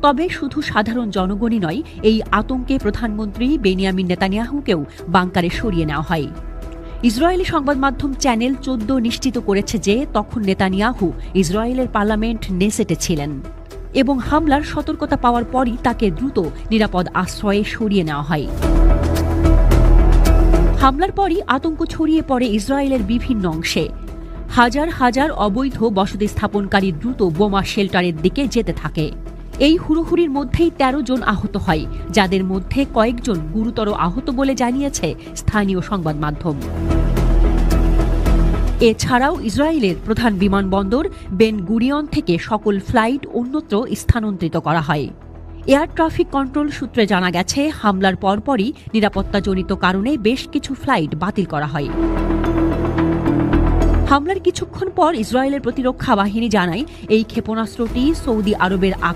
তবে শুধু সাধারণ জনগণই নয়, এই আতঙ্কে প্রধানমন্ত্রী বেনিয়ামিন নেতানিয়াহুকেও বাংকারে সরিয়ে নেওয়া হয়। ইসরায়েলি সংবাদ মাধ্যম চ্যানেল 14 নিশ্চিত করেছে যে তখন নেতানিয়াহু ইসরায়েলের পার্লামেন্ট নেসেটে ছিলেন এবং হামলার সতর্কতা পাওয়ার পরই তাকে দ্রুত নিরাপদ আশ্রয়ে সরিয়ে নেওয়া হয়। হামলার পরই আতঙ্ক ছড়িয়ে পড়ে ইসরায়েলের বিভিন্ন অংশে। হাজার হাজার অবৈধ বসতি স্থাপনকারী দ্রুত বোমা শেল্টারের দিকে যেতে থাকে। এই হুড়োহুড়ির মধ্যেই 13 জন আহত হয়, যাদের মধ্যে কয়েকজন গুরুতর আহত বলে জানিয়েছে স্থানীয় সংবাদ মাধ্যম। এছাড়াও ইসরায়েলের প্রধান বিমানবন্দর বেন গুরিয়ন থেকে সকল ফ্লাইট অন্যত্র স্থানান্তরিত করা হয়। এয়ার ট্রাফিক কন্ট্রোল সূত্রে জানা গেছে, হামলার পরপরই নিরাপত্তাজনিত কারণে বেশ কিছু ফ্লাইট বাতিল করা হয়। হামলার কিছুক্ষণ পর ইসরায়েলের প্রতিরক্ষা বাহিনী জানায়, এই ক্ষেপণাস্ত্রটি সৌদি আরবের